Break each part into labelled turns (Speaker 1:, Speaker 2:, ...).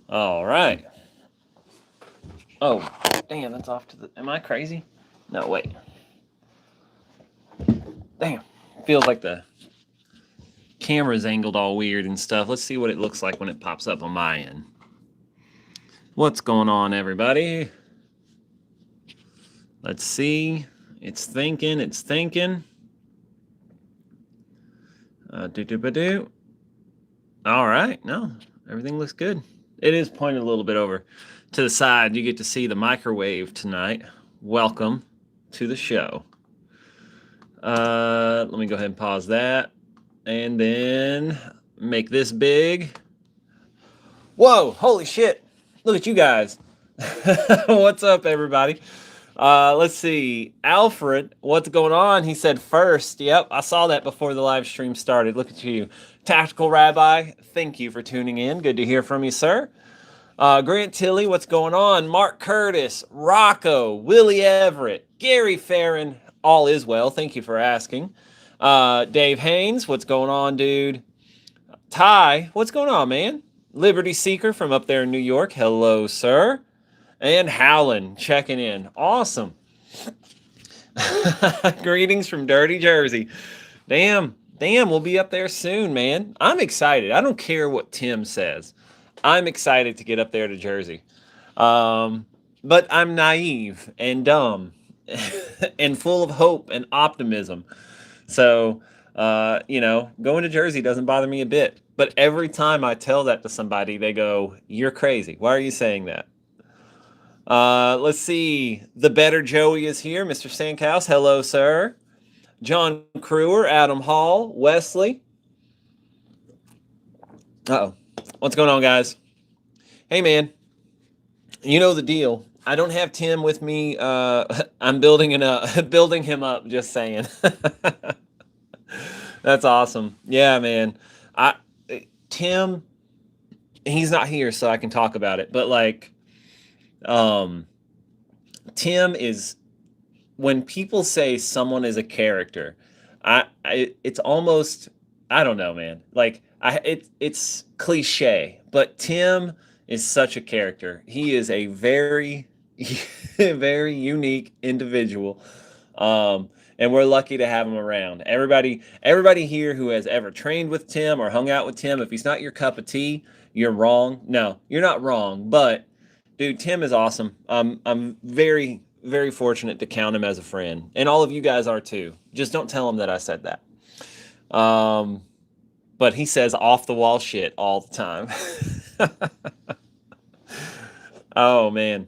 Speaker 1: All right. Oh, damn, that's off to the. Am I crazy? No, wait. Damn. Feels like the camera's angled all weird and stuff. Let's see what it looks like when it pops up on my end. What's going on, everybody? Let's see. It's thinking. It's thinking. Do. All right. No, everything looks good. It is pointed a little bit over to the side. You get to see the microwave tonight. Welcome to the show. Let me go ahead and pause that. And then make this big. Whoa, holy shit. Look at you guys. What's up, everybody? Let's see. Alfred, what's going on? He said first. Yep, I saw that before the live stream started. Look at you. Tactical Rabbi, thank you for tuning in. Good to hear from you, sir. Grant Tilley, what's going on? Mark Curtis, Rocco, Willie Everett, Gary Farron, all is well. Thank you for asking. Dave Haynes, what's going on, dude? Ty, what's going on, man? Liberty Seeker from up there in New York. Hello, sir. And Howland checking in. Awesome. Greetings from Dirty Jersey. Damn, we'll be up there soon, man. I'm excited. I don't care what Tim says. I'm excited to get up there to Jersey. But I'm naive and dumb and full of hope and optimism. So, going to Jersey doesn't bother me a bit. But every time I tell that to somebody, they go, "You're crazy. Why are you saying that?" Let's see. The better Joey is here. Mr. Sandhouse. Hello, sir. John Crewer, Adam Hall, Wesley. Uh-oh. What's going on, guys? Hey, man. You know the deal. I don't have Tim with me. I'm building him up, just saying. That's awesome. Yeah, man. Tim, he's not here, so I can talk about it. But Tim is, when people say someone is a character, it's almost, I don't know, man. It's cliche, but Tim is such a character. He is a very, very unique individual. And we're lucky to have him around. Everybody here who has ever trained with Tim or hung out with Tim, if he's not your cup of tea, you're wrong. No, you're not wrong. But dude, Tim is awesome. I'm very, very fortunate to count him as a friend, and all of you guys are too. Just don't tell him that I said that. But he says off the wall shit all the time. Oh man.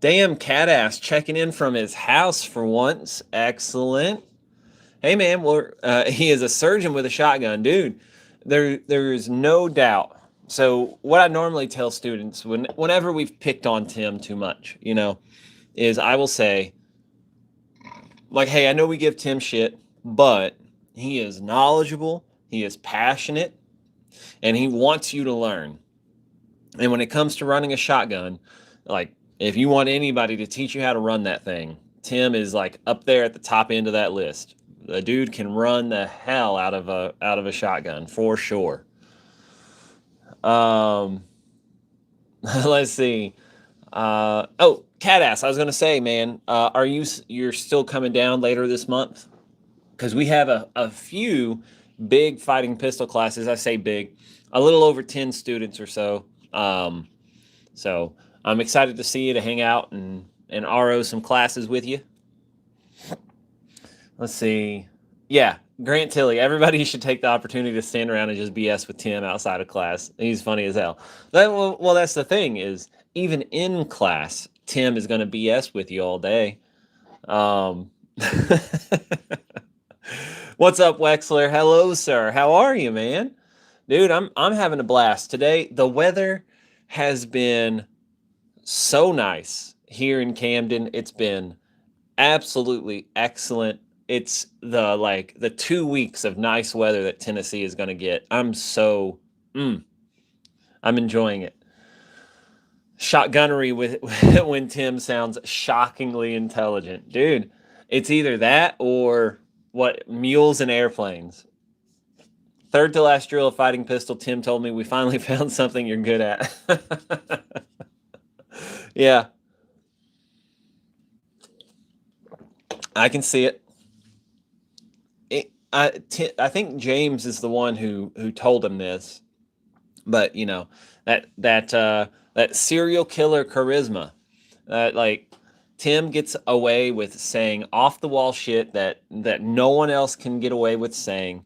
Speaker 1: Damn cat ass checking in from his house for once. Excellent. Hey man, he is a surgeon with a shotgun, dude. There's no doubt. So what I normally tell students whenever we've picked on Tim too much, is I will say, hey, I know we give Tim shit, but he is knowledgeable, he is passionate, and he wants you to learn. And when it comes to running a shotgun, if you want anybody to teach you how to run that thing, Tim is up there at the top end of that list. The dude can run the hell out of a shotgun for sure. Let's see. Cat ass. I was gonna say, man, you're still coming down later this month? Because we have a few big fighting pistol classes. I say big, a little over 10 students or so. So I'm excited to see you, to hang out and RO some classes with you. Let's see. Yeah, Grant Tilley. Everybody should take the opportunity to stand around and just BS with Tim outside of class. He's funny as hell. Well, that's the thing, is even in class, Tim is going to BS with you all day. What's up, Wexler? Hello, sir. How are you, man? Dude, I'm having a blast today. The weather has been so nice here in Camden. It's been absolutely excellent. It's the 2 weeks of nice weather that Tennessee is going to get. I'm enjoying it. Shotgunnery with when Tim sounds shockingly intelligent. Dude, it's either that or mules and airplanes. Third to last drill of fighting pistol. Tim told me we finally found something you're good at. Yeah. I can see it. I think James is the one who told him this, but you know that serial killer charisma, like Tim gets away with saying off the wall shit that no one else can get away with saying.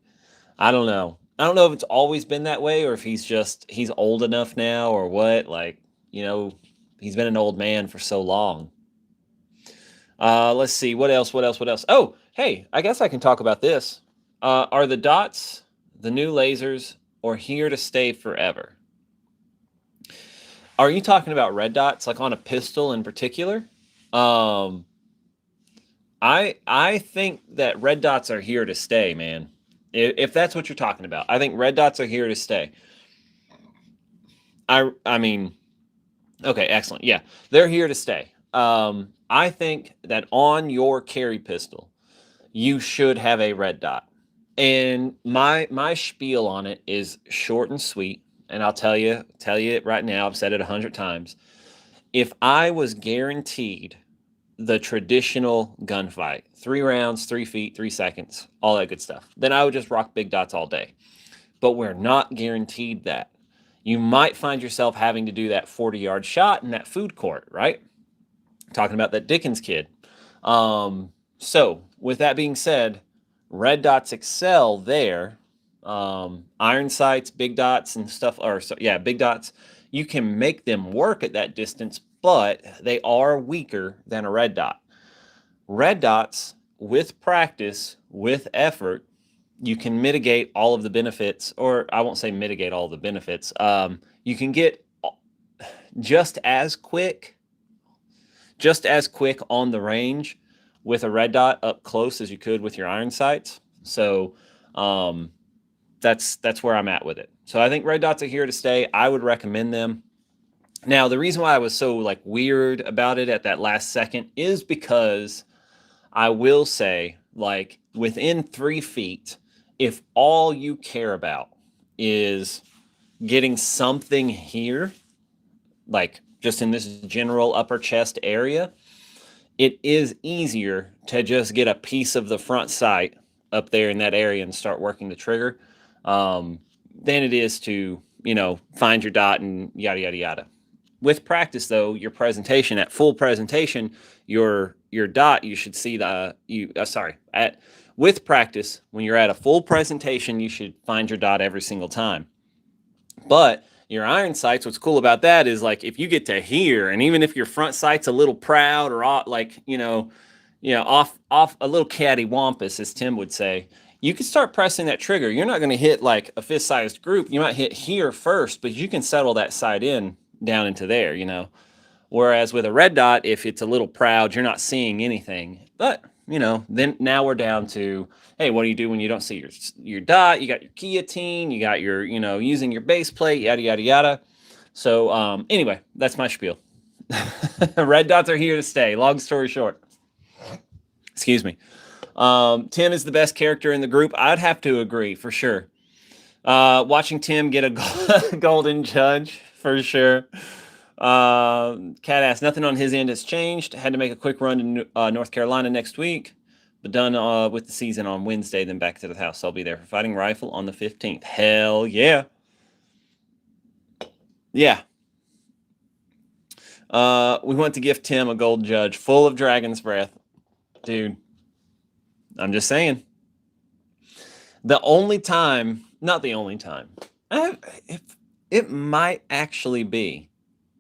Speaker 1: I don't know. I don't know if it's always been that way or if he's old enough now or what. Like, you know, he's been an old man for so long. Let's see. What else? What else? What else? Oh, hey, I guess I can talk about this. Are the dots the new lasers or here to stay forever? Are you talking about red dots, like on a pistol in particular? I think that red dots are here to stay, man. If that's what you're talking about, I think red dots are here to stay. I mean, okay, excellent. Yeah, they're here to stay. I think that on your carry pistol, you should have a red dot. And my spiel on it is short and sweet. And I'll tell you it right now. I've said it 100 times. If I was guaranteed the traditional gunfight, 3 rounds, 3 feet, 3 seconds, all that good stuff, then I would just rock big dots all day. But we're not guaranteed that. You might find yourself having to do that 40-yard shot in that food court, right? Talking about that Dickens kid. So with that being said, red dots excel there. Iron sights, big dots and stuff, big dots. You can make them work at that distance, but they are weaker than a red dot. Red dots, with practice, with effort, you can mitigate all of the benefits, or I won't say mitigate all the benefits. You can get just as quick on the range with a red dot up close as you could with your iron sights. So that's where I'm at with it. So I think red dots are here to stay. I would recommend them. Now, the reason why I was so like weird about it at that last second is because I will say, like, within 3 feet, if all you care about is getting something here, like just in this general upper chest area, it is easier to just get a piece of the front sight up there in that area and start working the trigger than it is to, you know, find your dot and yada, yada, yada. With practice, though, your presentation, at full presentation, your dot, you should see with practice, when you're at a full presentation, you should find your dot every single time. But your iron sights, what's cool about that is, like, if you get to here, and even if your front sight's a little proud or like, off a little cattywampus, as Tim would say, you can start pressing that trigger. You're not going to hit like a fist-sized group. You might hit here first, but you can settle that sight in down into there, you know. Whereas with a red dot, if it's a little proud, you're not seeing anything. But, you know, then now we're down to, hey, what do you do when you don't see your dot? You got your guillotine, you got your, you know, using your base plate, yada, yada, yada. So anyway, that's my spiel. Red dots are here to stay. Long story short. Excuse me. Tim is the best character in the group. I'd have to agree, for sure. Watching Tim get a golden judge, for sure. Cat asked, nothing on his end has changed. Had to make a quick run to North Carolina next week, but done with the season on Wednesday, then back to the house. So I'll be there for fighting rifle on the 15th. Hell yeah. Yeah. We want to gift Tim a gold judge full of dragon's breath. Dude, I'm just saying. The only time, not the only time, it might actually be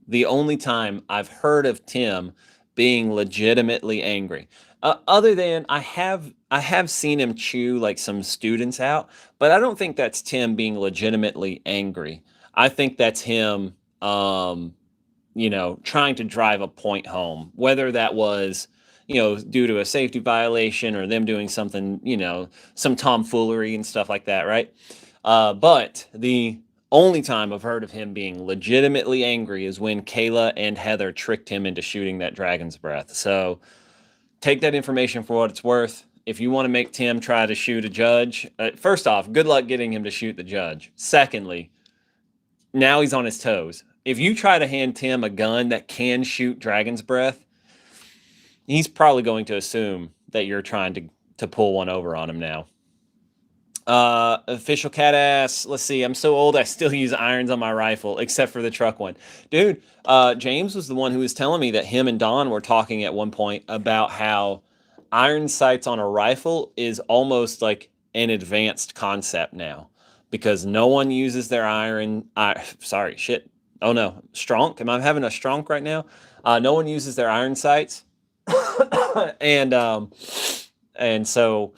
Speaker 1: the only time I've heard of Tim being legitimately angry. Other than I have seen him chew like some students out, but I don't think that's Tim being legitimately angry. I think that's him, you know, trying to drive a point home, whether that was, you know, due to a safety violation or them doing something, you know, some tomfoolery and stuff like that, right? But the only time I've heard of him being legitimately angry is when Kayla and Heather tricked him into shooting that dragon's breath. So take that information for what it's worth. if you want to make Tim try to shoot a judge, first off, good luck getting him to shoot the judge. Secondly, now he's on his toes. If you try to hand Tim a gun that can shoot dragon's breath, he's probably going to assume that you're trying to pull one over on him now. Official cat ass. Let's see. I'm so old I still use irons on my rifle, except for the truck one. Dude, James was the one who was telling me that him and Don were talking at one point about how iron sights on a rifle is almost like an advanced concept now, because no one uses their sorry, shit. Oh no, Stronk. Am I having a Stronk right now? No one uses their iron sights, and so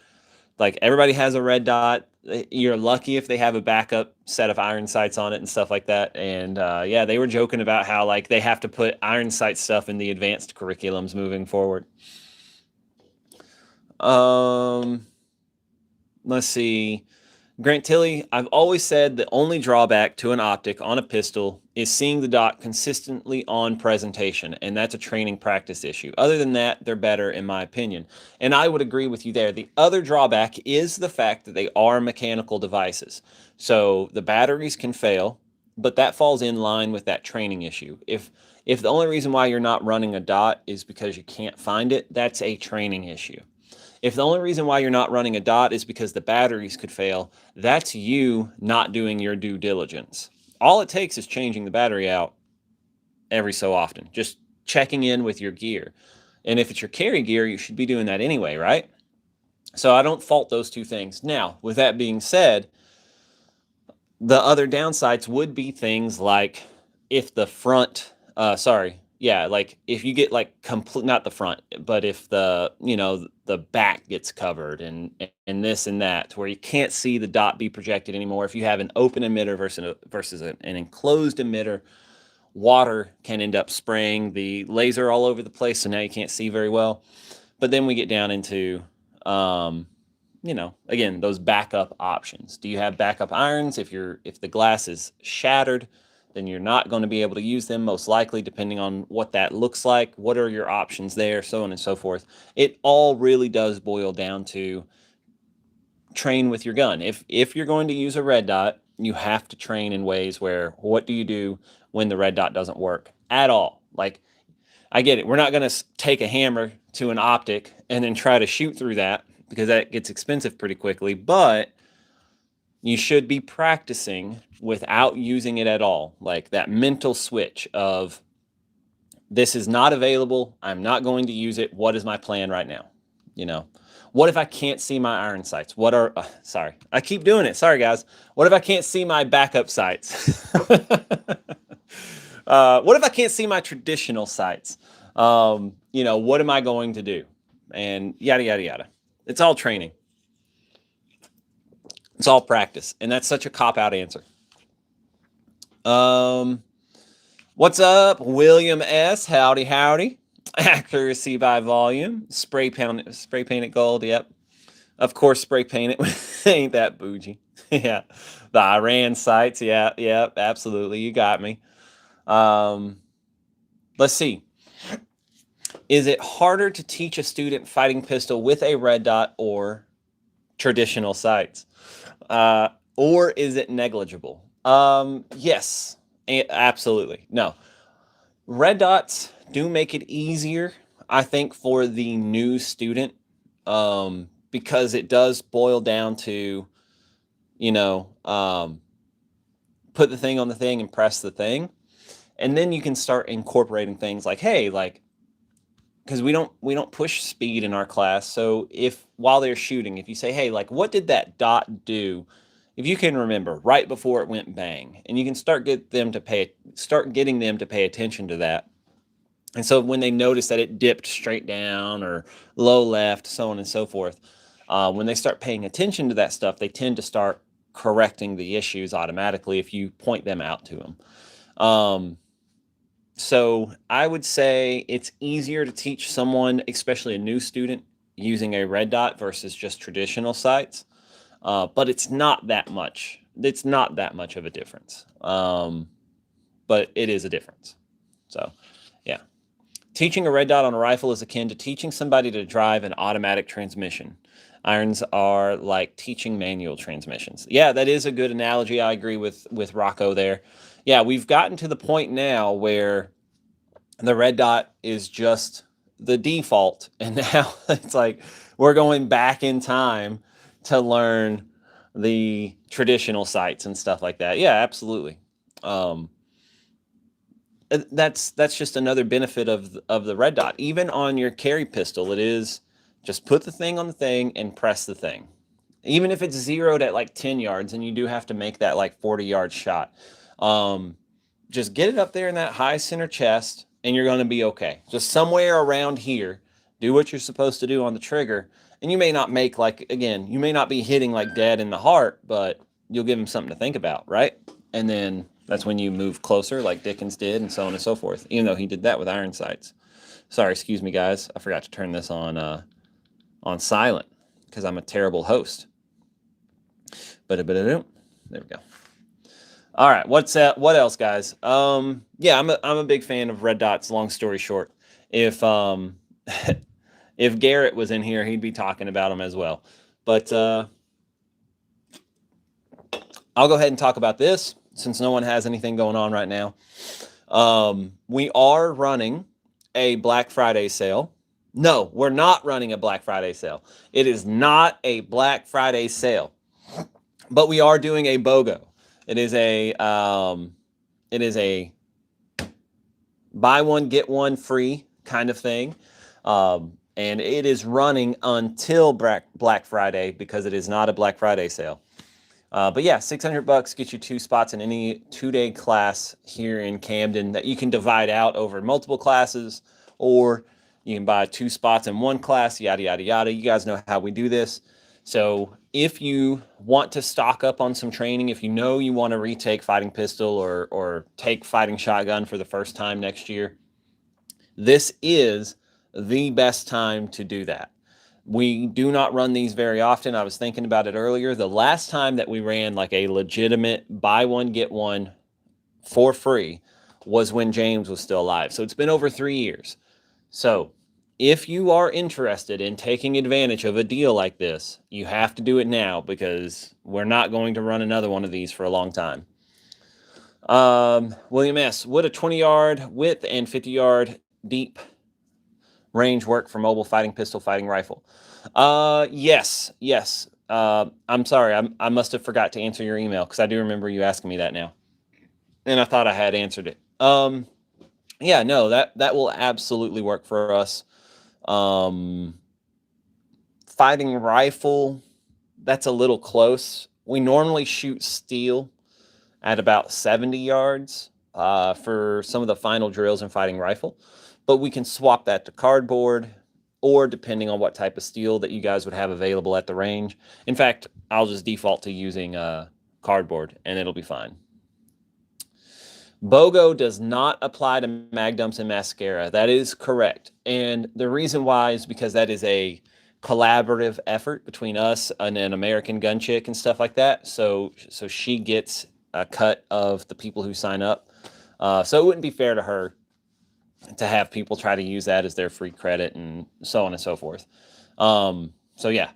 Speaker 1: like everybody has a red dot. You're lucky if they have a backup set of iron sights on it and stuff like that. And yeah, they were joking about how like they have to put iron sight stuff in the advanced curriculums moving forward. Let's see. Grant Tilley, I've always said the only drawback to an optic on a pistol is seeing the dot consistently on presentation, and that's a training practice issue. Other than that, they're better in my opinion. And I would agree with you there. The other drawback is the fact that they are mechanical devices. So the batteries can fail, but that falls in line with that training issue. If the only reason why you're not running a dot is because you can't find it, that's a training issue. If the only reason why you're not running a dot is because the batteries could fail, that's you not doing your due diligence. All it takes is changing the battery out every so often, just checking in with your gear. And if it's your carry gear, you should be doing that anyway, right? So I don't fault those two things. Now, with that being said, the other downsides would be things like if the front, like if you get like complete, not the front, but if the, the back gets covered and this and that, where you can't see the dot be projected anymore. If you have an open emitter versus an enclosed emitter, water can end up spraying the laser all over the place. So now you can't see very well. But then we get down into, again, those backup options. Do you have backup irons? If the glass is shattered, then you're not going to be able to use them, most likely, depending on what that looks like. What are your options there, so on and so forth. It all really does boil down to train with your gun. If you're going to use a red dot, you have to train in ways where, what do you do when the red dot doesn't work at all? Like, I get it. We're not going to take a hammer to an optic and then try to shoot through that, because that gets expensive pretty quickly, but you should be practicing without using it at all. Like that mental switch of, this is not available. I'm not going to use it. What is my plan right now? What if I can't see my iron sights? Sorry, I keep doing it. Sorry, guys. What if I can't see my backup sights? What if I can't see my traditional sights? What am I going to do? And yada, yada, yada. It's all training. It's all practice. And that's such a cop-out answer. What's up, William S? Howdy, howdy. Accuracy by volume. Spray paint it gold. Yep. Of course, spray paint it. Ain't that bougie? Yeah. The Iran sights. Yeah, absolutely. You got me. Let's see. Is it harder to teach a student fighting pistol with a red dot or traditional sights? Or is it negligible? Yes, absolutely. No. Red dots do make it easier, I think, for the new student, because it does boil down to, put the thing on the thing and press the thing. And then you can start incorporating things like, hey, like, because we don't push speed in our class. So while they're shooting, if you say, hey, like, what did that dot do? If you can remember right before it went bang, and you can start getting them to pay attention to that. And so when they notice that it dipped straight down or low left, so on and so forth, when they start paying attention to that stuff, they tend to start correcting the issues automatically if you point them out to them. So I would say it's easier to teach someone, especially a new student, using a red dot versus just traditional sights. But it's not that much. It's not that much of a difference. But it is a difference. So, yeah. Teaching a red dot on a rifle is akin to teaching somebody to drive an automatic transmission. Irons are like teaching manual transmissions. Yeah, that is a good analogy. I agree with Rocco there. Yeah, we've gotten to the point now where the red dot is just the default, and now it's like we're going back in time to learn the traditional sights and stuff like that. Yeah, absolutely. That's just another benefit of the red dot. Even on your carry pistol, it is just put the thing on the thing and press the thing. Even if it's zeroed at like 10 yards and you do have to make that like 40-yard shot, just get it up there in that high center chest and you're going to be okay. Just somewhere around here, do what you're supposed to do on the trigger. And you may not make like, again, you may not be hitting like dead in the heart, but you'll give him something to think about, right? And then that's when you move closer like Dickens did and so on and so forth, even though he did that with iron sights. Sorry, excuse me, guys. I forgot to turn this on silent because I'm a terrible host. But there we go. All right, what else, guys? Yeah, I'm a big fan of red dots. Long story short, if if Garrett was in here, he'd be talking about them as well. But I'll go ahead and talk about this since no one has anything going on right now. We are running a Black Friday sale. No, we're not running a Black Friday sale. It is not a Black Friday sale, but we are doing a BOGO. It is a buy one get one free kind of thing, and it is running until Black Friday because it is not a Black Friday sale. But yeah, $600 gets you 2 spots in any 2-day class here in Camden that you can divide out over multiple classes, or you can buy 2 spots in one class, yada, yada, yada. You guys know how we do this. So if you want to stock up on some training, if you know you want to retake fighting pistol or take fighting shotgun for the first time next year, this is the best time to do that. We do not run these very often. I was thinking about it earlier. The last time that we ran like a legitimate buy one, get one for free was when James was still alive. So it's been over 3 years. So if you are interested in taking advantage of a deal like this, you have to do it now because we're not going to run another one of these for a long time. William S., would a 20-yard width and 50-yard deep range work for mobile fighting pistol, fighting rifle? Yes. I'm sorry. I must have forgot to answer your email because I do remember you asking me that now. And I thought I had answered it. Yeah, no, that will absolutely work for us. Fighting rifle, that's a little close. We normally shoot steel at about 70 yards for some of the final drills in fighting rifle, but we can swap that to cardboard, or depending on what type of steel that you guys would have available at the range. In fact, I'll just default to using cardboard and it'll be fine. BOGO does not apply to mag dumps and mascara. That is correct. And the reason why is because that is a collaborative effort between us and an American gun chick and stuff like that. So she gets a cut of the people who sign up. So it wouldn't be fair to her to have people try to use that as their free credit and so on and so forth. So yeah,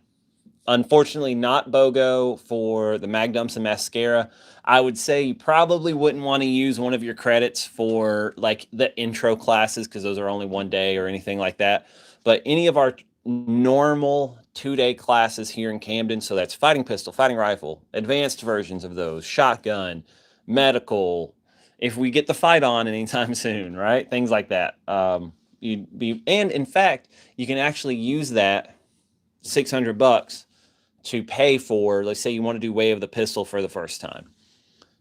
Speaker 1: unfortunately not BOGO for the mag dumps and mascara. I would say you probably wouldn't want to use one of your credits for like the intro classes because those are only 1 day or anything like that. But any of our normal 2-day classes here in Camden, so that's fighting pistol, fighting rifle, advanced versions of those, shotgun, medical, if we get the fight on anytime soon, right? Things like that. And in fact, you can actually use that $600 to pay for, let's say you want to do Way of the Pistol for the first time.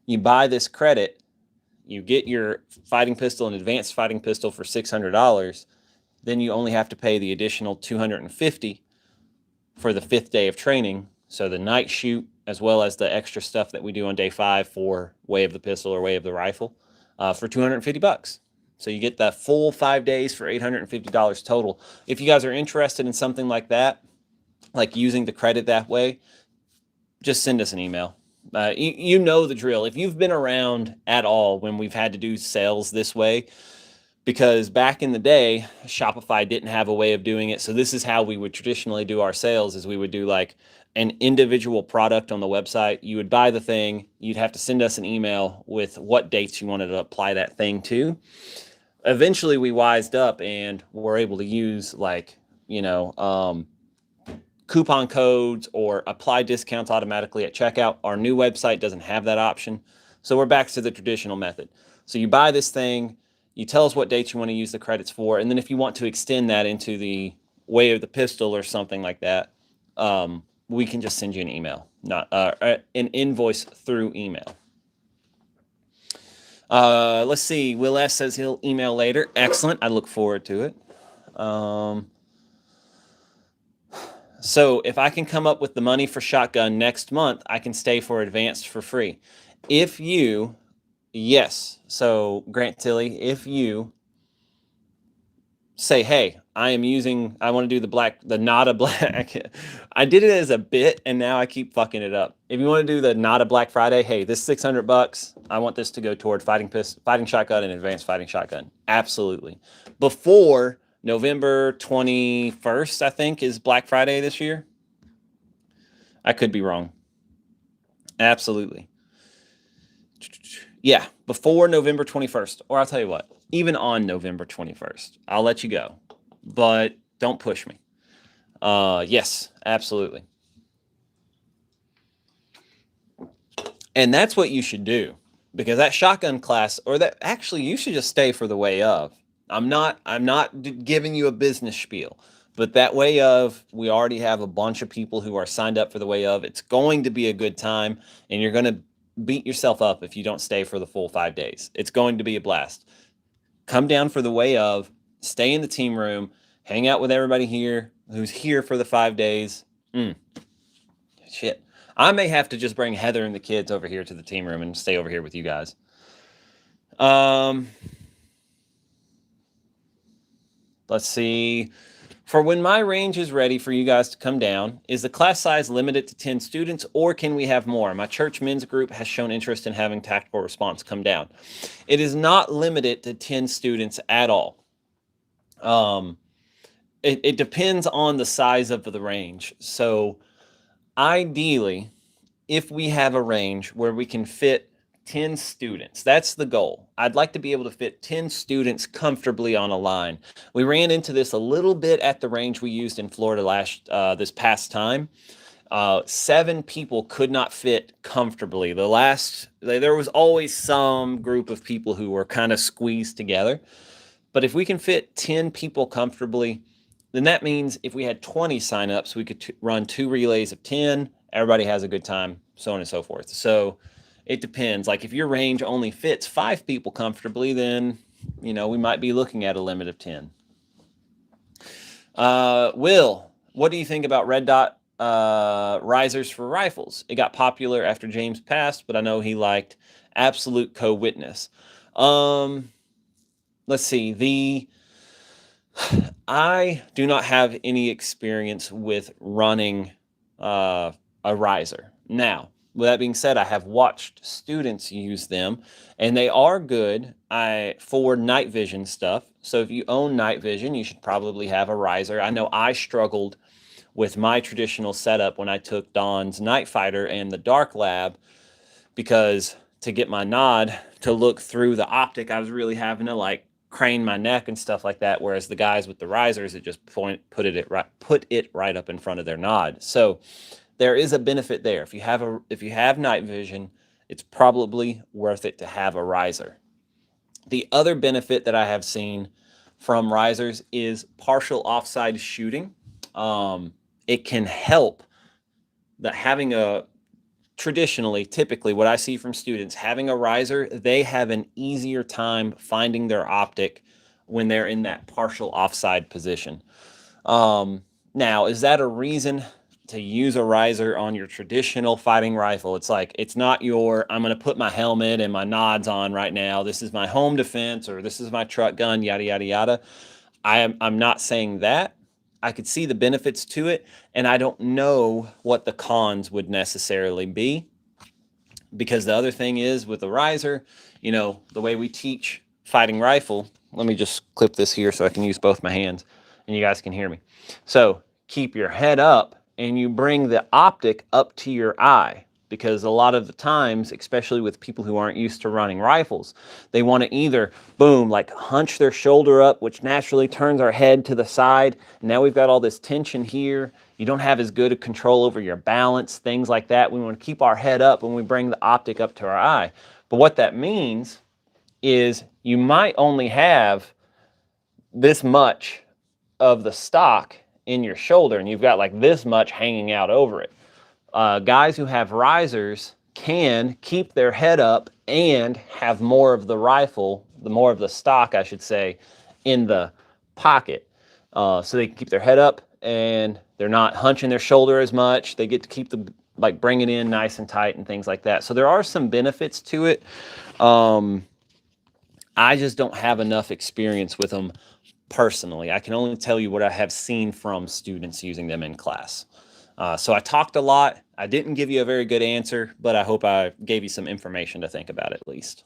Speaker 1: You buy this credit, you get your fighting pistol and advanced fighting pistol for $600. Then you only have to pay the additional $250 for the 5th day of training. So the night shoot, as well as the extra stuff that we do on day 5 for Way of the Pistol or Way of the Rifle, for $250. So you get the full 5 days for $850 total. If you guys are interested in something like that, like using the credit that way, just send us an email. You know the drill. If you've been around at all when we've had to do sales this way, because back in the day, Shopify didn't have a way of doing it. So this is how we would traditionally do our sales, is we would do like an individual product on the website. You would buy the thing, you'd have to send us an email with what dates you wanted to apply that thing to. Eventually we wised up and were able to use like, coupon codes or apply discounts automatically at checkout. Our new website doesn't have that option. So we're back to the traditional method. So you buy this thing, you tell us what dates you want to use the credits for, and then if you want to extend that into the Way of the Pistol or something like that, we can just send you an email, not an invoice through email. Let's see. Will S says he'll email later. Excellent. I look forward to it. So if I can come up with the money for shotgun next month, I can stay for advanced for free. If you, yes. So Grant Tilley, if you say, hey, I want to do the not a black. I did it as a bit and now I keep fucking it up. If you want to do the not a Black Friday, hey, this $600, I want this to go toward fighting shotgun and advanced fighting shotgun. Absolutely. Before November 21st, I think, is Black Friday this year. I could be wrong. Absolutely. Yeah, before November 21st. Or I'll tell you what, even on November 21st, I'll let you go. But don't push me. Yes, absolutely. And that's what you should do. Because that shotgun class, or that actually you should just stay for the Way of. I'm not giving you a business spiel, but that Way of, we already have a bunch of people who are signed up for the Way of. It's going to be a good time, and you're going to beat yourself up if you don't stay for the full 5 days. It's going to be a blast. Come down for the Way of, stay in the team room, hang out with everybody here who's here for the 5 days. Shit. I may have to just bring Heather and the kids over here to the team room and stay over here with you guys. Let's see. For when my range is ready for you guys to come down, is the class size limited to 10 students, or can we have more? My church men's group has shown interest in having tactical response come down. It is not limited to 10 students at all. It depends on the size of the range. So ideally, if we have a range where we can fit 10 students, that's the goal. I'd like to be able to fit 10 students comfortably on a line. We ran into this a little bit at the range we used in Florida this past time. 7 people could not fit comfortably. There was always some group of people who were kind of squeezed together. But if we can fit 10 people comfortably, then that means if we had 20 signups, we could run 2 relays of 10. Everybody has a good time, so on and so forth. So it depends. Like if your range only fits 5 people comfortably, then, we might be looking at a limit of 10. Will, what do you think about red dot risers for rifles? It got popular after James passed, but I know he liked Absolute Co-Witness. Let's see. I do not have any experience with running a riser. Now, with that being said, I have watched students use them, and they are good for night vision stuff. So if you own night vision, you should probably have a riser. I know I struggled with my traditional setup when I took Don's Night Fighter and the Dark Lab, because to get my nod to look through the optic, I was really having to crane my neck and stuff like that. Whereas the guys with the risers, it just put it right up in front of their nod. So there is a benefit there. If you have night vision, it's probably worth it to have a riser. The other benefit that I have seen from risers is partial offside shooting. It can help that typically what I see from students, having a riser, they have an easier time finding their optic when they're in that partial offside position. Now, is that a reason to use a riser on your traditional fighting rifle? It's not I'm going to put my helmet and my nods on right now. This is my home defense, or this is my truck gun, yada, yada, yada. I'm not saying that. I could see the benefits to it, and I don't know what the cons would necessarily be. Because the other thing is with the riser, the way we teach fighting rifle, let me just clip this here so I can use both my hands and you guys can hear me. So keep your head up and you bring the optic up to your eye, because a lot of the times, especially with people who aren't used to running rifles, they want to either, boom, like hunch their shoulder up, which naturally turns our head to the side. Now we've got all this tension here. You don't have as good a control over your balance, things like that. We want to keep our head up when we bring the optic up to our eye. But what that means is you might only have this much of the stock in your shoulder, and you've got like this much hanging out over it. Guys who have risers can keep their head up and have more of the rifle, the more of the stock, I should say, in the pocket. So they can keep their head up and they're not hunching their shoulder as much. They get to keep the, like, bring it in nice and tight and things like that. So there are some benefits to it. I just don't have enough experience with them personally. I can only tell you what I have seen from students using them in class. So I talked a lot. I didn't give you a very good answer, but I hope I gave you some information to think about at least.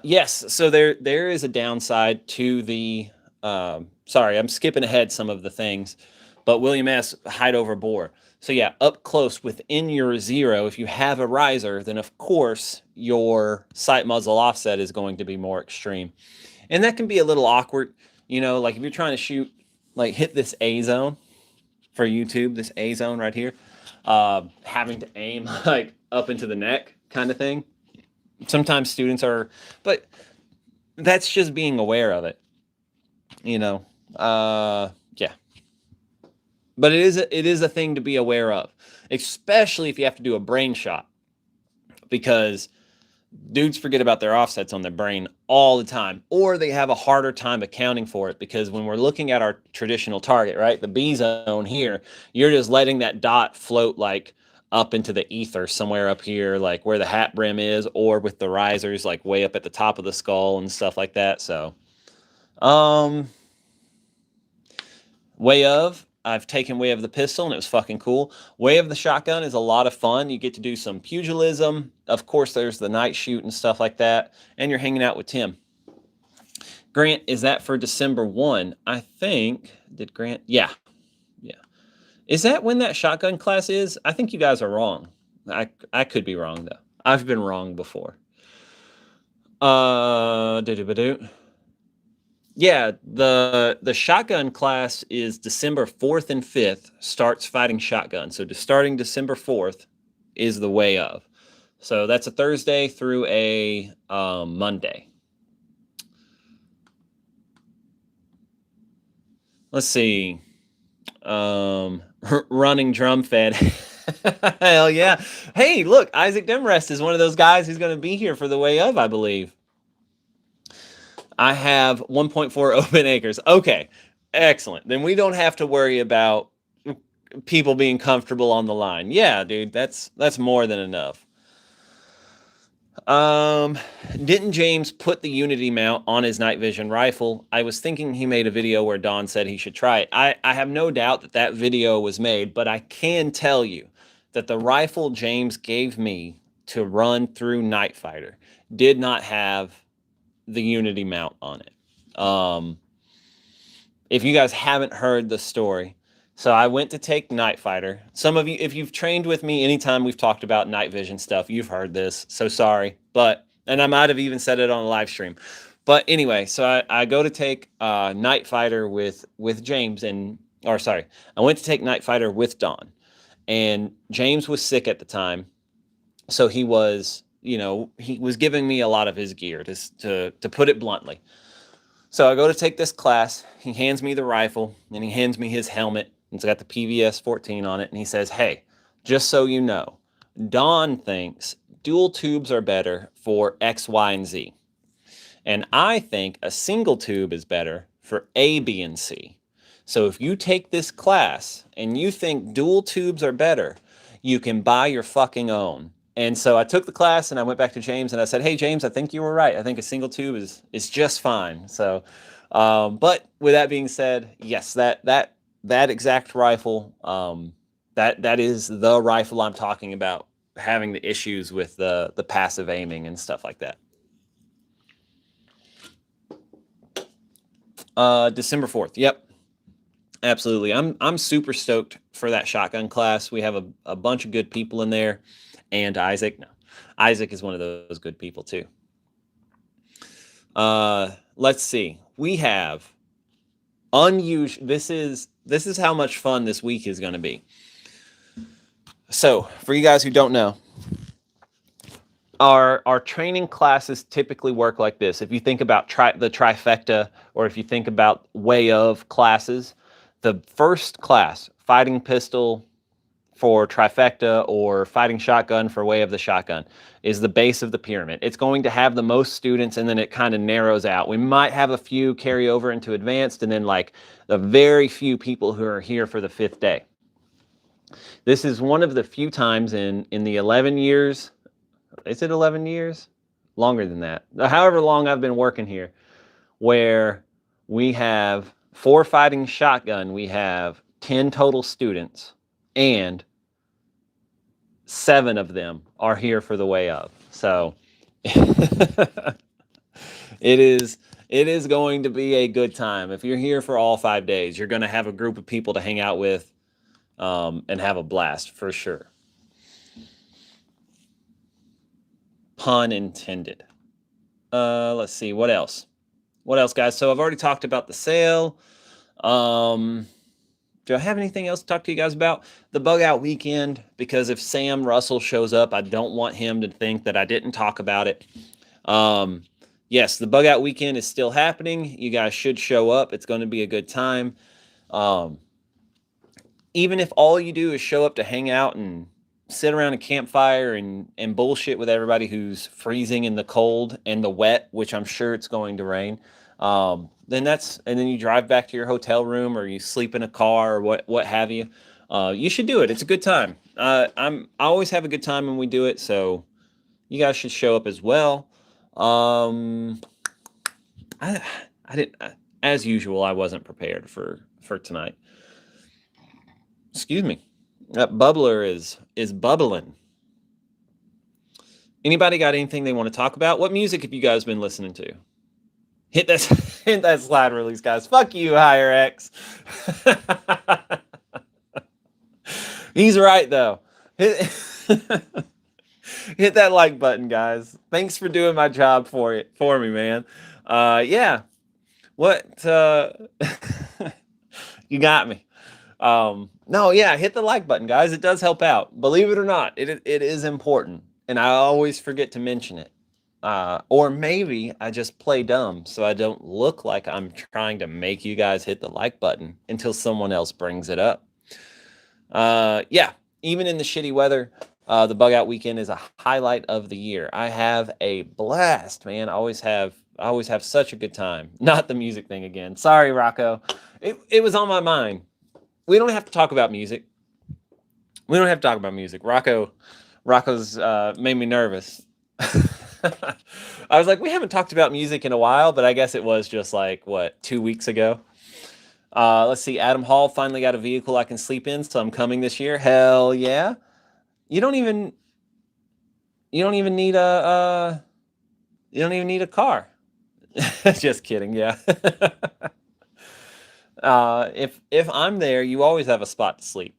Speaker 1: Yes, so there is a downside to the, sorry, I'm skipping ahead some of the things, but William S., height over bore. So yeah, up close within your zero, if you have a riser, then of course your sight muzzle offset is going to be more extreme. And that can be a little awkward, you know, like if you're trying to shoot, like hit this A zone for YouTube, this A zone right here, having to aim like up into the neck kind of thing. Sometimes students are, but that's just being aware of it, you know. Yeah. But it is a thing to be aware of, especially if you have to do a brain shot, because dudes forget about their offsets on their brain all the time, or they have a harder time accounting for it, because when we're looking at our traditional target, right, the B zone here, you're just letting that dot float like up into the ether somewhere up here, like where the hat brim is, or with the risers like way up at the top of the skull and stuff like that. So I've taken way of the pistol and it was fucking cool. Way of the shotgun is a lot of fun. You get to do some pugilism. Of course, there's the night shoot and stuff like that. And you're hanging out with Tim. Grant, is that for December 1? I think, did Grant? Yeah. Yeah. Is that when that shotgun class is? I think you guys are wrong. I could be wrong, though. I've been wrong before. Yeah, the shotgun class is December 4th and 5th, starts fighting shotgun. So starting December 4th is the way of. So that's a Thursday through a Monday. Let's see. Running drum fed. Hell yeah. Hey, look, Isaac Demrest is one of those guys who's going to be here for the way of, I believe. I have 1.4 open acres. Okay, excellent. Then we don't have to worry about people being comfortable on the line. Yeah, dude, that's more than enough. Didn't James put the Unity mount on his night vision rifle? I was thinking he made a video where Don said he should try it. I have no doubt that that video was made, but I can tell you that the rifle James gave me to run through Night Fighter did not have the Unity mount on it. If you guys haven't heard the story, so I went to take Night Fighter. Some of you, if you've trained with me anytime we've talked about night vision stuff, you've heard this. So sorry, and I might have even said it on a live stream. But anyway, so I go to take Night Fighter with James I went to take Night Fighter with Don, and James was sick at the time, so he was, he was giving me a lot of his gear, to put it bluntly. So I go to take this class. He hands me the rifle, and he hands me his helmet. It's got the PVS 14 on it, and he says, "Hey, just so you know, Don thinks dual tubes are better for X, Y, and Z. And I think a single tube is better for A, B, and C. So if you take this class and you think dual tubes are better, you can buy your fucking own." And so I took the class and I went back to James and I said, "Hey, James, I think you were right. I think a single tube is just fine." So, but with that being said, yes, that exact rifle, that is the rifle I'm talking about, having the issues with the passive aiming and stuff like that. December 4th. Yep. Absolutely. I'm super stoked for that shotgun class. We have a bunch of good people in there, and Isaac. No, Isaac is one of those good people too. Let's see. We have unusual. This is how much fun this week is going to be. So, for you guys who don't know, our training classes typically work like this. If you think about the trifecta, or if you think about way of classes, the first class, fighting pistol for trifecta or fighting shotgun for way of the shotgun, is the base of the pyramid. It's going to have the most students, and then it kind of narrows out. We might have a few carry over into advanced, and then like the very few people who are here for the 5th day. This is one of the few times in the 11 years, is it 11 years? Longer than that. However long I've been working here, where we have, for fighting shotgun, we have 10 total students, and 7 of them are here for the way of. So it is going to be a good time. If you're here for all 5 days, you're going to have a group of people to hang out with, and have a blast for sure. Pun intended. Let's see, what else? What else, guys? So I've already talked about the sale. Do I have anything else to talk to you guys about? The bug out weekend, because if Sam Russell shows up, I don't want him to think that I didn't talk about it. Yes, the bug out weekend is still happening. You guys should show up. It's going to be a good time. Even if all you do is show up to hang out and sit around a campfire and bullshit with everybody who's freezing in the cold and the wet, which I'm sure it's going to rain, then you drive back to your hotel room, or you sleep in a car, or what have you. You should do it. It's a good time. I always have a good time when we do it, so you guys should show up as well. I didn't, as usual, I wasn't prepared for tonight. Excuse me. That bubbler is bubbling. Anybody got anything they want to talk about? What music have you guys been listening to? Hit that slide release, guys. Fuck you, Higher X. He's right though. Hit that like button, guys. Thanks for doing my job for me, man. Yeah. What you got me. No, yeah, hit the like button, guys. It does help out. Believe it or not, it is important, and I always forget to mention it. Or maybe I just play dumb, so I don't look like I'm trying to make you guys hit the like button until someone else brings it up. Yeah, even in the shitty weather, the bug out weekend is a highlight of the year. I have a blast, man. I always have such a good time. Not the music thing again. Sorry, Rocco. It was on my mind. We don't have to talk about music. Rocco's made me nervous. I was like, we haven't talked about music in a while, but I guess it was just like, 2 weeks ago. Let's see. Adam Hall finally got a vehicle I can sleep in, so I'm coming this year. Hell yeah. You don't even need a car. Just kidding. Yeah. If I'm there, you always have a spot to sleep.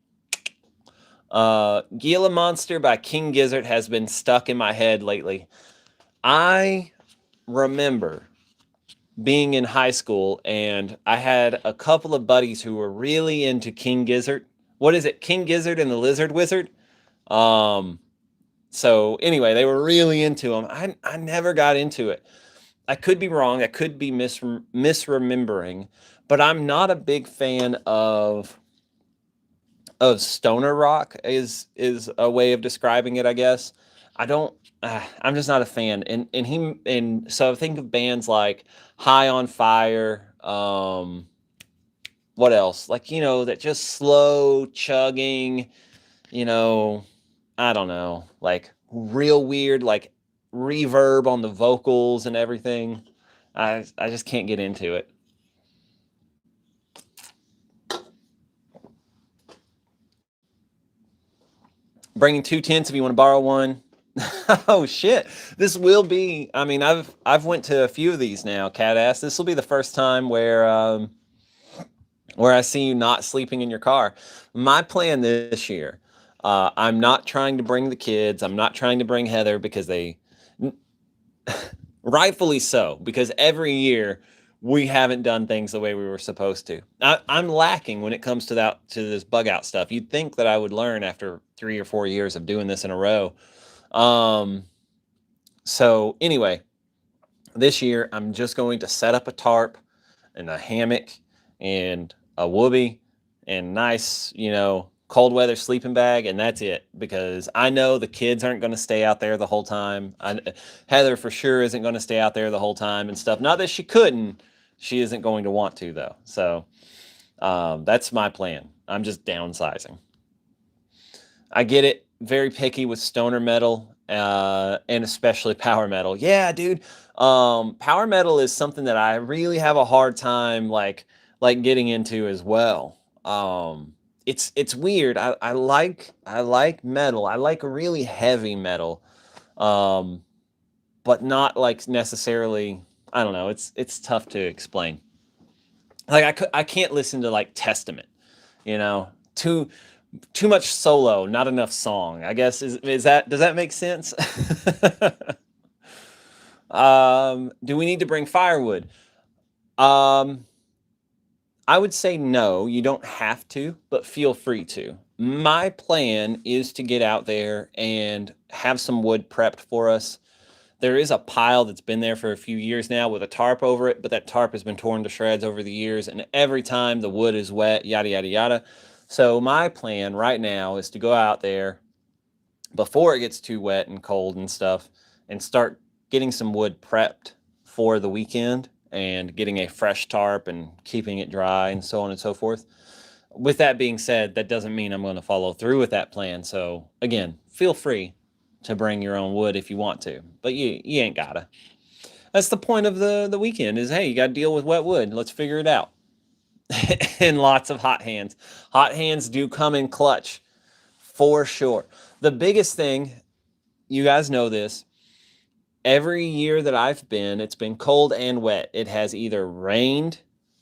Speaker 1: Gila Monster by King Gizzard has been stuck in my head lately. I remember being in high school, and I had a couple of buddies who were really into King Gizzard. What is it? King Gizzard and the Lizard Wizard? So anyway, they were really into them. I never got into it. I could be wrong. I could be misremembering, but I'm not a big fan of stoner rock is a way of describing it, I guess. I'm just not a fan. And so I think of bands like High on Fire, what else? Like, that just slow chugging, I don't know, like real weird, like reverb on the vocals and everything. I just can't get into it. Bringing 2 tents if you want to borrow one. Oh shit. This will be, I mean, I've went to a few of these now, cat ass. This will be the first time where I see you not sleeping in your car. My plan this year, I'm not trying to bring the kids. I'm not trying to bring Heather because rightfully so, because every year we haven't done things the way we were supposed to. I'm lacking when it comes to this bug out stuff. You'd think that I would learn after 3 or 4 years of doing this in a row. So anyway, this year I'm just going to set up a tarp and a hammock and a whoopee and nice, cold weather sleeping bag, and that's it, because I know the kids aren't going to stay out there the whole time. Heather for sure isn't going to stay out there the whole time and stuff. Not that she couldn't, she isn't going to want to though. So that's my plan. I'm just downsizing. I get it. Very picky with stoner metal, and especially power metal. Yeah, dude. Power metal is something that I really have a hard time getting into as well. It's weird. I like metal. I like really heavy metal, but not like necessarily. I don't know. It's tough to explain. Like I can't listen to like Testament. Too much solo, not enough song. I guess does that make sense? Do we need to bring firewood? I would say no, you don't have to, but feel free to. My plan is to get out there and have some wood prepped for us. There is a pile that's been there for a few years now with a tarp over it, but that tarp has been torn to shreds over the years, and every time the wood is wet, yada, yada, yada. So my plan right now is to go out there before it gets too wet and cold and stuff and start getting some wood prepped for the weekend and getting a fresh tarp and keeping it dry and so on and so forth. With that being said, that doesn't mean I'm going to follow through with that plan. So again, feel free to bring your own wood if you want to, but you ain't gotta. That's the point of the weekend is, hey, you got to deal with wet wood. Let's figure it out. And lots of hot hands. Hot hands do come in clutch for sure. The biggest thing, you guys know this, every year that I've been, it's been cold and wet. It has either rained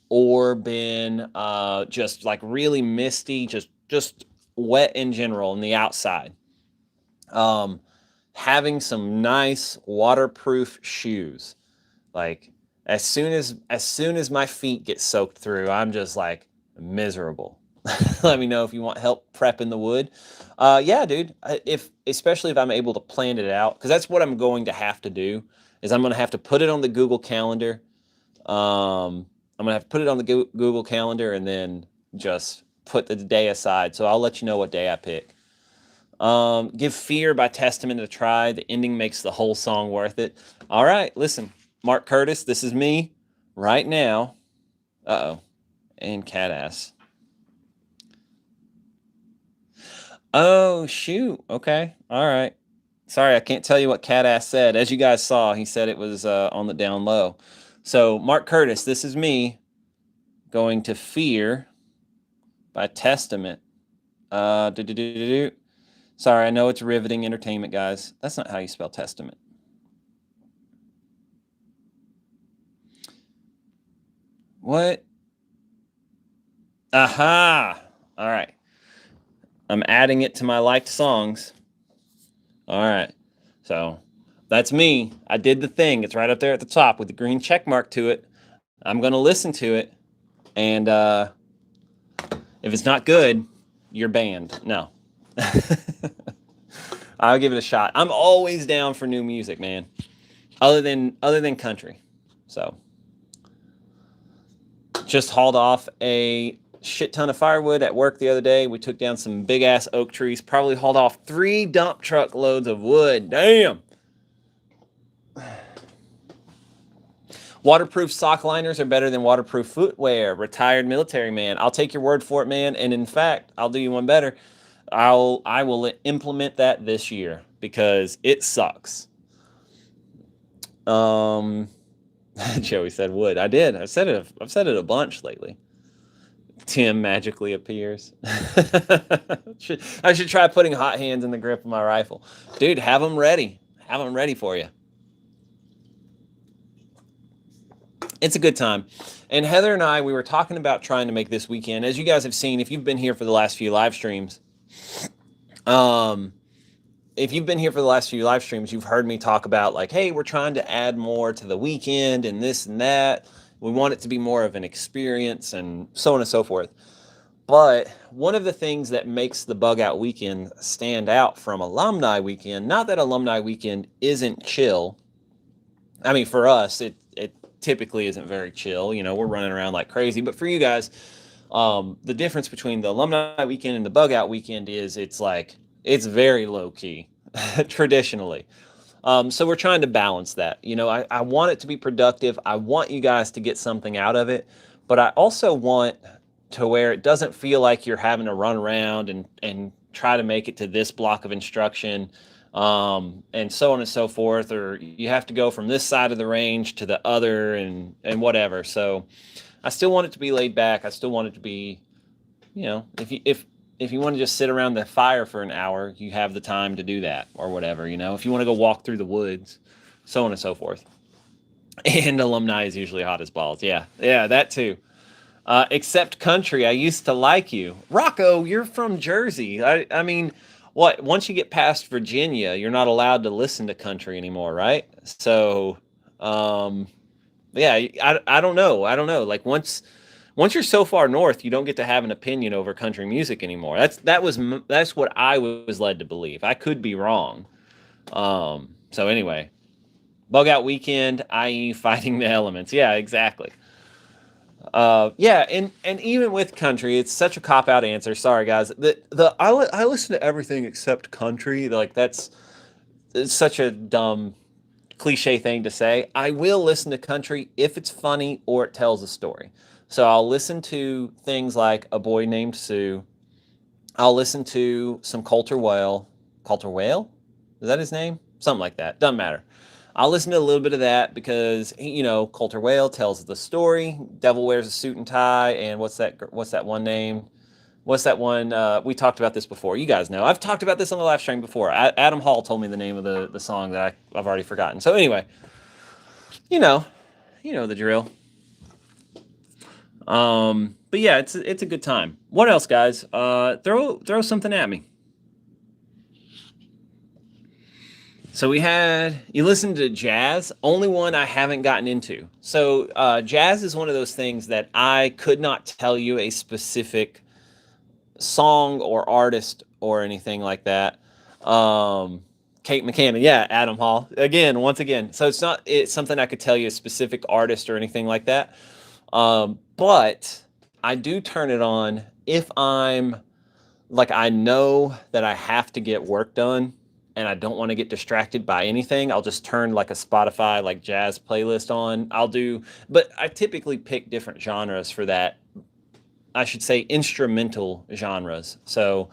Speaker 1: or been just like really misty, just wet in general on the outside. Having some nice waterproof shoes, like as soon as my feet get soaked through, I'm just like miserable. Let me know if you want help prepping the wood. Yeah, dude. Especially if I'm able to plan it out, because that's what I'm going to have to do. Is I'm going to have to put it on the Google Calendar. I'm going to have to put it on the Google Calendar and then just put the day aside. So I'll let you know what day I pick. Give Fear by Testament a try. The ending makes the whole song worth it. All right, listen, Mark Curtis, this is me right now. Uh-oh. And cat ass. Oh, shoot. Okay. All right. Sorry, I can't tell you what cat ass said. As you guys saw, he said it was on the down low. So, Mark Curtis, this is me going to Fear by Testament. Sorry, I know it's riveting entertainment, guys. That's not how you spell Testament. What? Aha! All right. I'm adding it to my liked songs. All right. So that's me. I did the thing. It's right up there at the top with the green check mark to it. I'm going to listen to it. And if it's not good, you're banned. No. I'll give it a shot. I'm always down for new music, man. Other than country. So just hauled off a shit ton of firewood at work the other day. We took down some big ass oak trees. Probably hauled off 3 dump truck loads of wood. Damn. Waterproof sock liners are better than waterproof footwear. Retired military man. I'll take your word for it, man. And in fact, I'll do you one better. I will implement that this year because it sucks. Joey said wood. I did. I've said it a bunch lately. Tim magically appears. I should try putting hot hands in the grip of my rifle. Dude, have them ready. Have them ready for you. It's a good time. And Heather and I, we were talking about trying to make this weekend. As you guys have seen, if you've been here for the last few live streams, you've heard me talk about like, hey, we're trying to add more to the weekend and this and that. We want it to be more of an experience and so on and so forth. But one of the things that makes the Bug Out Weekend stand out from Alumni Weekend, not that Alumni Weekend isn't chill. I mean, for us, it typically isn't very chill. You know, we're running around like crazy. But for you guys, the difference between the Alumni Weekend and the Bug Out Weekend is it's very low key, traditionally. So we're trying to balance that. You know, I want it to be productive. I want you guys to get something out of it. But I also want to where it doesn't feel like you're having to run around and try to make it to this block of instruction, and so on and so forth, or you have to go from this side of the range to the other and whatever. So I still want it to be laid back. I still want it to be, you know, if you want to just sit around the fire for an hour, you have the time to do that or whatever, you know, if you want to go walk through the woods, so on and so forth. And Alumni is usually hot as balls. Yeah, that too. Except country, I used to like you. Rocco, you're from Jersey. I mean, what? Once you get past Virginia, you're not allowed to listen to country anymore, right? So, yeah, I don't know. I don't know. Like once you're so far north, you don't get to have an opinion over country music anymore. That's what I was led to believe. I could be wrong. So anyway, Bug Out Weekend, i.e., fighting the elements. Yeah, exactly. Yeah, and even with country, it's such a cop out answer. Sorry, guys. I listen to everything except country. Like it's such a dumb cliche thing to say. I will listen to country if it's funny or it tells a story. So I'll listen to things like A Boy Named Sue. I'll listen to some Coulter Whale. Coulter Whale? Is that his name? Something like that. Doesn't matter. I'll listen to a little bit of that because, you know, Coulter Whale tells the story. Devil Wears a Suit and Tie. And what's that one name? What's that one? We talked about this before. You guys know. I've talked about this on the live stream before. Adam Hall told me the name of the song that I've already forgotten. So anyway, you know the drill. But yeah, it's a good time. What else, guys? Throw something at me. So you listened to jazz, only one I haven't gotten into. So jazz is one of those things that I could not tell you a specific song or artist or anything like that. Kate McCann, yeah, Adam Hall. Once again. So it's something I could tell you a specific artist or anything like that. But I do turn it on if I'm like, I know that I have to get work done and I don't want to get distracted by anything. I'll just turn like a Spotify like jazz playlist on. But I typically pick different genres for that. I should say instrumental genres. So,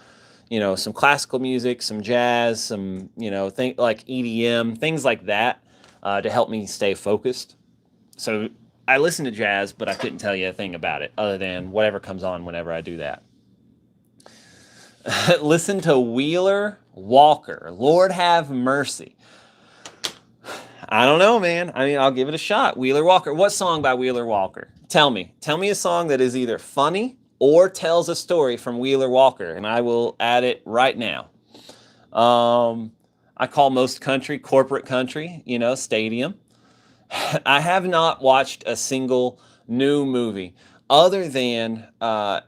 Speaker 1: you know, some classical music, some jazz, some, you know, think like EDM, things like that, to help me stay focused. So I listen to jazz, but I couldn't tell you a thing about it other than whatever comes on whenever I do that. Listen to Wheeler Walker. Lord have mercy. I don't know, man. I mean, I'll give it a shot. Wheeler Walker. What song by Wheeler Walker? Tell me. Tell me a song that is either funny or tells a story from Wheeler Walker, and I will add it right now. I call most country corporate country, you know, stadium. I have not watched a single new movie other than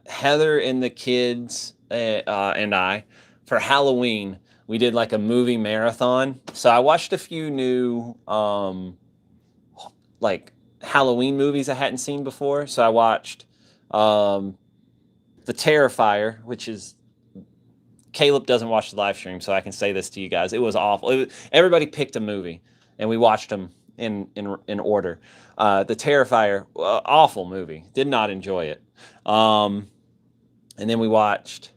Speaker 1: Heather and the kids and I, for Halloween, we did like a movie marathon. So I watched a few new like Halloween movies I hadn't seen before. So I watched The Terrifier, which is, Caleb doesn't watch the live stream, so I can say this to you guys. It was awful. Everybody picked a movie, and we watched them in order. The Terrifier, awful movie. Did not enjoy it. And then we watched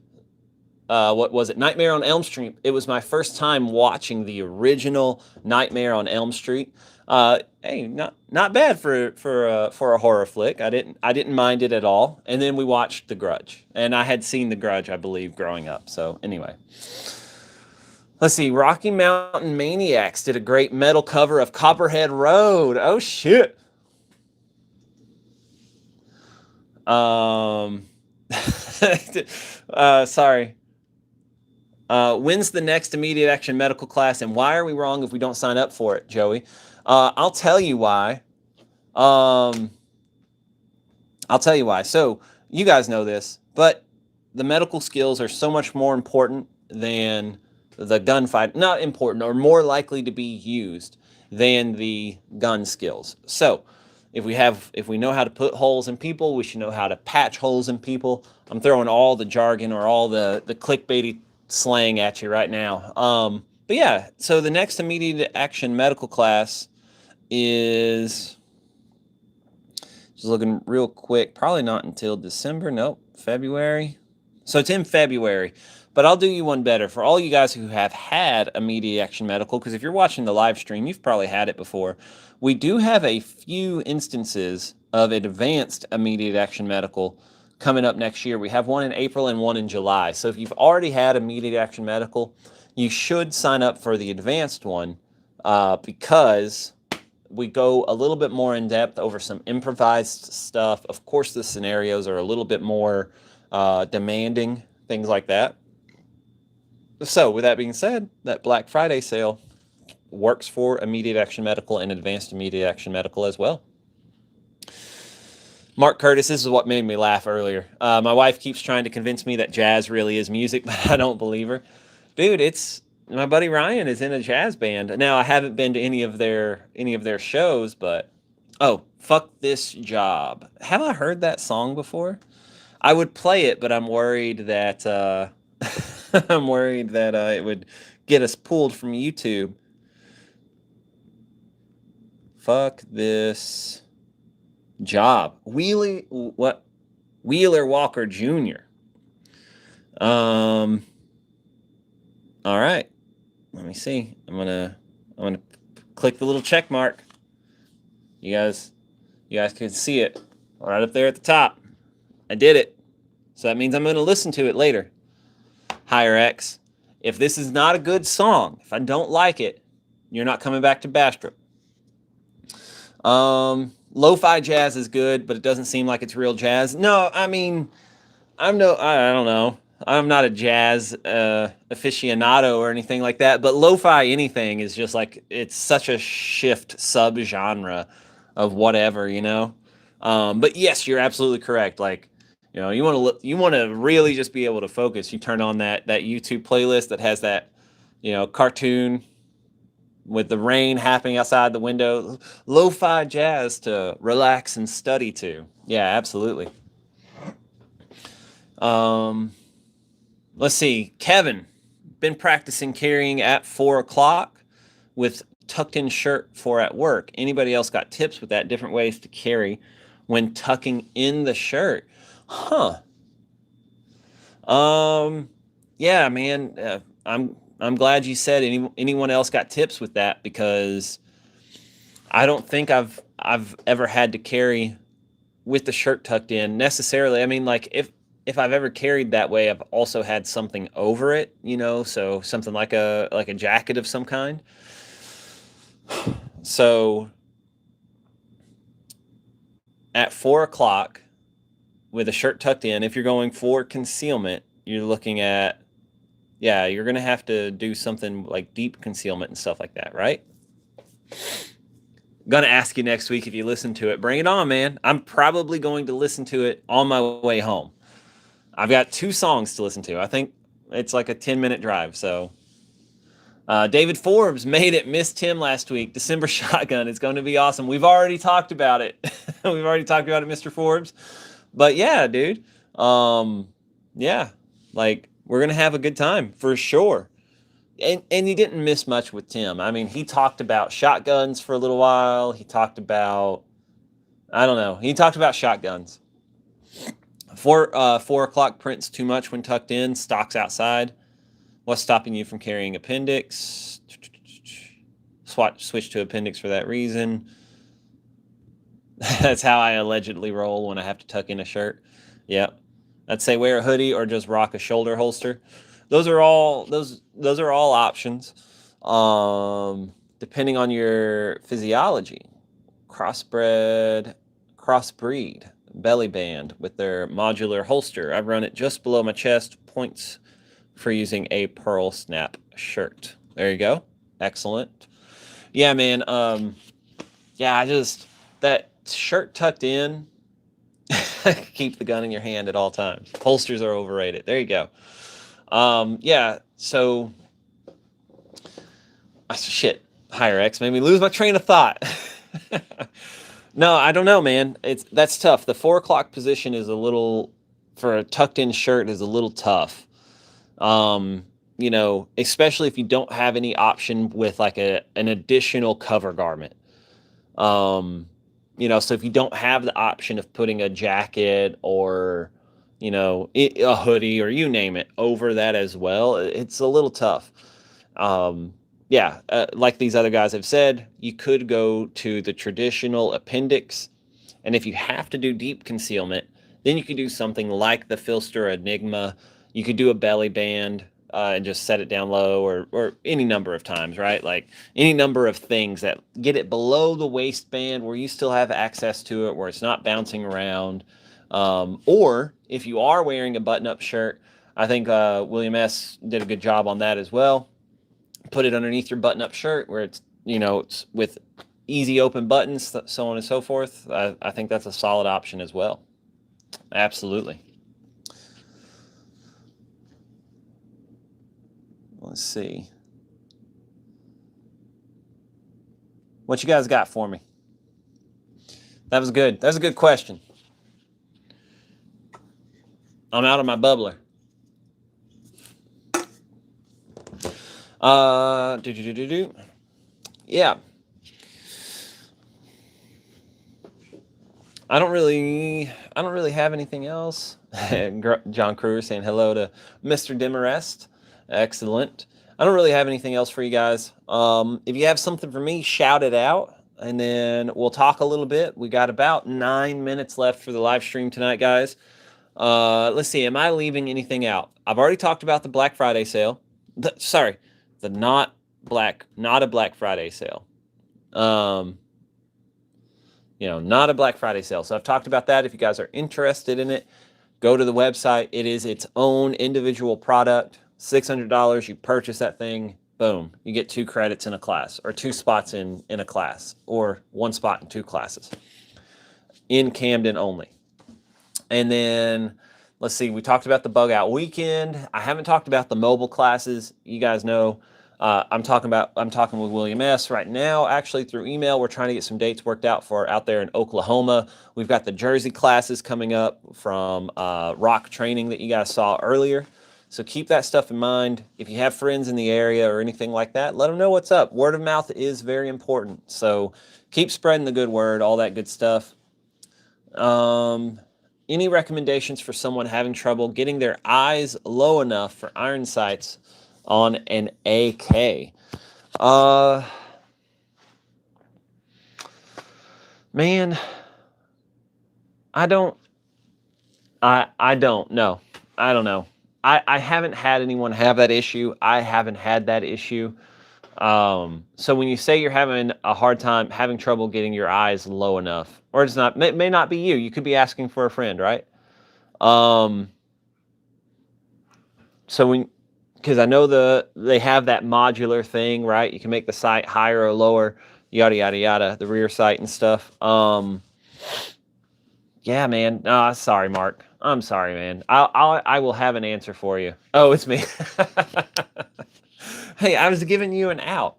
Speaker 1: what was it? Nightmare on Elm Street. It was my first time watching the original Nightmare on Elm Street. Hey, not bad for a horror flick. I didn't mind it at all. And then we watched The Grudge, and I had seen The Grudge, I believe, growing up. So anyway, let's see. Rocky Mountain Maniacs did a great metal cover of Copperhead Road. Oh shit. Sorry. When's the next immediate action medical class, and why are we wrong if we don't sign up for it, Joey? I'll tell you why. I'll tell you why. So you guys know this, but the medical skills are so much more important than the gunfight. Not important, or more likely to be used than the gun skills. So if we know how to put holes in people, we should know how to patch holes in people. I'm throwing all the jargon or all the clickbaity slang at you right now. But yeah, so the next immediate action medical class is, just looking real quick, probably not until December. Nope, February. So it's in February. But I'll do you one better. For all you guys who have had immediate action medical, because if you're watching the live stream, you've probably had it before. We do have a few instances of advanced immediate action medical coming up next year. We have one in April and one in July. So if you've already had immediate action medical, you should sign up for the advanced one, because we go a little bit more in depth over some improvised stuff. Of course, the scenarios are a little bit more demanding, things like that. So with that being said, that Black Friday sale works for immediate action medical and advanced immediate action medical as well. Mark Curtis, this is what made me laugh earlier. My wife keeps trying to convince me that jazz really is music, but I don't believe her. Dude, my buddy Ryan is in a jazz band. Now, I haven't been to any of their shows, but oh, Fuck This Job. Have I heard that song before? I would play it, but I'm worried that it would get us pulled from YouTube. Fuck This Job. Wheeler Walker Jr. All right. Let me see. I'm gonna click the little check mark. You guys can see it right up there at the top. I did it. So that means I'm gonna listen to it later. Higher X. If this is not a good song, if I don't like it, you're not coming back to Bastrop. Lo-fi jazz is good, but it doesn't seem like it's real jazz. No, I mean, I don't know. I'm not a jazz aficionado or anything like that, but lo-fi anything is just like, it's such a shift subgenre of whatever, you know? But yes, you're absolutely correct. Like, you know, you want to really just be able to focus. You turn on that YouTube playlist that has that, you know, cartoon with the rain happening outside the window, lo-fi jazz to relax and study to. Yeah, absolutely. Let's see. Kevin, been practicing carrying at 4 o'clock with tucked in shirt for at work. Anybody else got tips with that? Different ways to carry when tucking in the shirt. Huh. Yeah, man. I'm glad you said anyone else got tips with that, because I don't think I've ever had to carry with the shirt tucked in necessarily. I mean, like if I've ever carried that way, I've also had something over it, you know, so something like a jacket of some kind. So at 4 o'clock with a shirt tucked in, if you're going for concealment, you're looking at, yeah, you're going to have to do something like deep concealment and stuff like that, right? Going to ask you next week if you listen to it. Bring it on, man. I'm probably going to listen to it on my way home. I've got 2 songs to listen to. I think it's like a 10-minute drive. So David Forbes made it. Missed him last week. December Shotgun. It's going to be awesome. We've already talked about it. We've already talked about it, Mr. Forbes. But yeah, dude. Yeah, like we're going to have a good time for sure. And you didn't miss much with Tim. I mean, he talked about shotguns for a little while. He talked about, I don't know. He talked about shotguns. 4 o'clock prints too much when tucked in. Stocks outside. What's stopping you from carrying appendix? Switch to appendix for that reason. That's how I allegedly roll when I have to tuck in a shirt. Yep. I'd say wear a hoodie or just rock a shoulder holster. Those are all options. Depending on your physiology. Crossbreed belly band with their modular holster. I run it just below my chest. Points for using a pearl snap shirt. There you go. Excellent. Yeah, man. Yeah, that shirt tucked in. Keep the gun in your hand at all times. Holsters are overrated. There you go. Yeah, so shit. Higher X made me lose my train of thought. No, I don't know, man. That's tough. The 4 o'clock position is a little, for a tucked in shirt, is a little tough. You know, especially if you don't have any option with like an additional cover garment. You know, so if you don't have the option of putting a jacket or, you know, a hoodie or you name it over that as well, it's a little tough. Yeah, like these other guys have said, you could go to the traditional appendix. And if you have to do deep concealment, then you could do something like the Filster Enigma. You could do a belly band and just set it down low, or any number of times, right? Like any number of things that get it below the waistband where you still have access to it, where it's not bouncing around. Or if you are wearing a button-up shirt, I think William S. did a good job on that as well. Put it underneath your button-up shirt where it's, you know, it's with easy open buttons, so on and so forth. I think that's a solid option as well. Absolutely. Let's see. What you guys got for me? That was good. That's a good question. I'm out of my bubbler. Yeah. I don't really have anything else. John Kruger saying hello to Mr. Demarest. Excellent. I don't really have anything else for you guys. If you have something for me, shout it out, and then we'll talk a little bit. We got about 9 minutes left for the live stream tonight, guys. Let's see. Am I leaving anything out? I've already talked about the Black Friday sale. Not a Black Friday sale. You know, not a Black Friday sale. So I've talked about that. If you guys are interested in it, go to the website. It is its own individual product. $600. You purchase that thing. Boom. You get 2 credits in a class, or 2 spots in a class, or 1 spot in 2 classes. In Camden only. And then, let's see, we talked about the bug out weekend. I haven't talked about the mobile classes. You guys know I'm talking with William S. right now, actually, through email. We're trying to get some dates worked out for out there in Oklahoma. We've got the Jersey classes coming up from rock training that you guys saw earlier. So keep that stuff in mind. If you have friends in the area or anything like that, let them know what's up. Word of mouth is very important. So keep spreading the good word, all that good stuff. Any recommendations for someone having trouble getting their eyes low enough for iron sights on an AK? Man, I don't know. I don't know. I haven't had anyone have that issue. I haven't had that issue. So when you say you're having a hard time, having trouble getting your eyes low enough, or it's not, it may not be you. You could be asking for a friend, right? So because I know they have that modular thing, right? You can make the sight higher or lower, yada yada yada, the rear sight and stuff. Yeah, man. Sorry, Mark. I'm sorry, man. I will have an answer for you. Oh, it's me. Hey, I was giving you an out.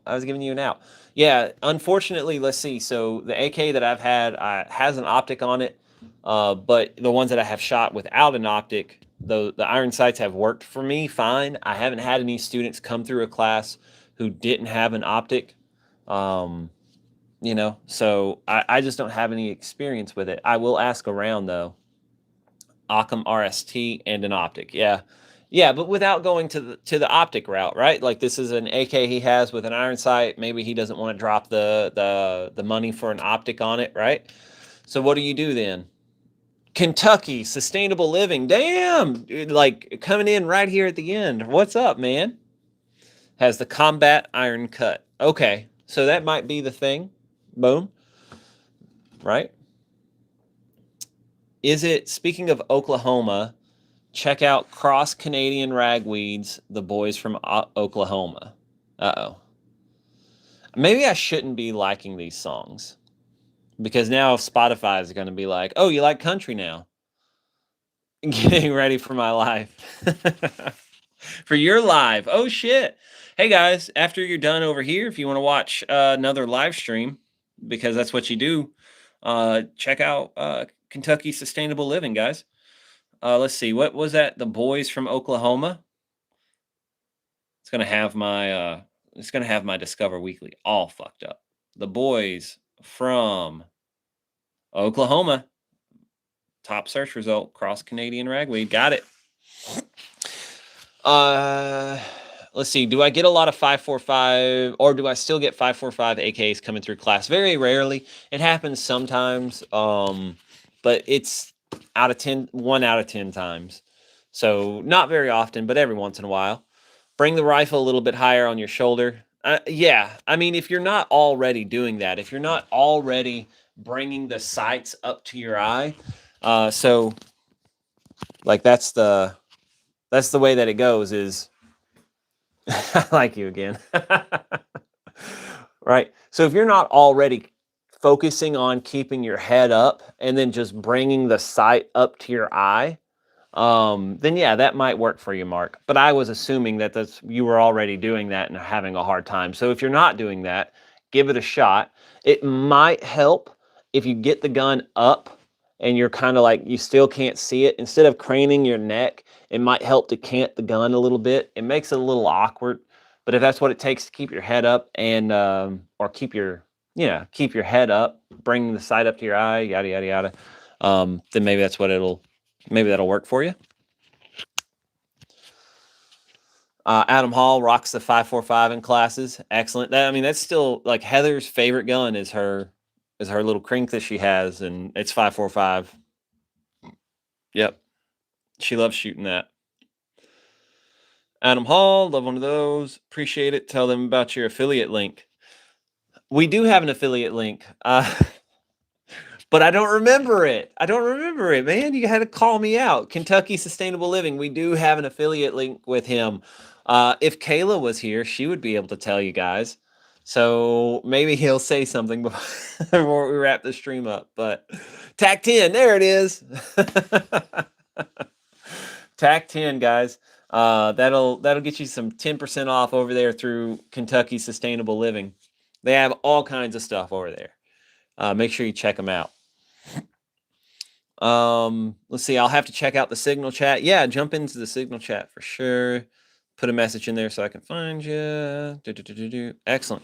Speaker 1: Yeah, unfortunately, let's see. So the AK that I've had has an optic on it, but the ones that I have shot without an optic, the iron sights have worked for me fine. I haven't had any students come through a class who didn't have an optic. You know, so I just don't have any experience with it. I will ask around, though. Occam RST, and an optic. Yeah. Yeah, but without going to the optic route, right? Like this is an AK he has with an iron sight. Maybe he doesn't want to drop the money for an optic on it, right? So what do you do then? Kentucky Sustainable Living. Damn, dude, like coming in right here at the end. What's up, man? Has the combat iron cut. Okay, so that might be the thing. Boom. Right? Is it, speaking of Oklahoma, check out Cross Canadian Ragweeds, the boys from Oklahoma. Uh-oh. Maybe I shouldn't be liking these songs because now Spotify is going to be like, oh, you like country now. Getting ready for my life. For your live. Oh, shit. Hey, guys, after you're done over here, if you want to watch another live stream, because that's what you do, check out Kentucky Sustainable Living, guys. Let's see. What was that? The boys from Oklahoma. It's gonna have my Discover Weekly all fucked up. The boys from Oklahoma. Top search result. Cross Canadian Ragweed. Got it. Let's see. Do I get a lot of 545 or do I still get 545 AKs coming through class? Very rarely. It happens sometimes. But it's out of 10, 1 out of 10 times. So not very often, but every once in a while. Bring the rifle a little bit higher on your shoulder. Yeah, I mean, if you're not already doing that, if you're not already bringing the sights up to your eye, so like that's the way that it goes. Is I like you again, right? So if you're not already focusing on keeping your head up and then just bringing the sight up to your eye, then yeah, that might work for you, Mark. But I was assuming that you were already doing that and having a hard time. So if you're not doing that, give it a shot. It might help if you get the gun up and you're kind of like, you still can't see it. Instead of craning your neck, it might help to cant the gun a little bit. It makes it a little awkward. But if that's what it takes to keep your head up and, or keep your head up, bring the sight up to your eye, yada, yada, yada, then maybe that's what maybe that'll work for you. Adam Hall rocks the 545 in classes. Excellent. That's still like Heather's favorite gun is her little crink that she has, and it's 545. Yep. She loves shooting that. Adam Hall, love one of those. Appreciate it. Tell them about your affiliate link. We do have an affiliate link. But I don't remember it. Man. You had to call me out. Kentucky Sustainable Living. We do have an affiliate link with him. If Kayla was here, she would be able to tell you guys. So maybe he'll say something before we wrap the stream up. But TAC 10, there it is. TAC 10, guys. That'll get you some 10% off over there through Kentucky Sustainable Living. They have all kinds of stuff over there. Make sure you check them out. Let's see. I'll have to check out the Signal chat. Yeah, jump into the Signal chat for sure. Put a message in there so I can find you. Excellent.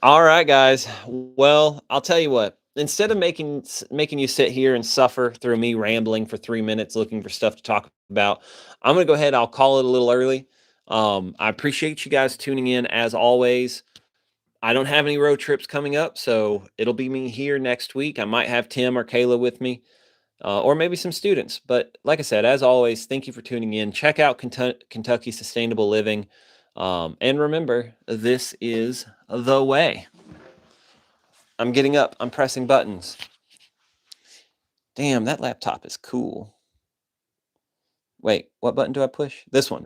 Speaker 1: All right, guys. Well, I'll tell you what. Instead of making you sit here and suffer through me rambling for 3 minutes looking for stuff to talk about, I'm gonna go ahead. I'll call it a little early. I appreciate you guys tuning in as always. I don't have any road trips coming up, so it'll be me here next week. I might have Tim or Kayla with me, or maybe some students. But like I said, as always, thank you for tuning in. Check out Kentucky Sustainable Living. And remember, this is the way. I'm getting up. I'm pressing buttons. Damn, that laptop is cool. Wait, what button do I push? This one.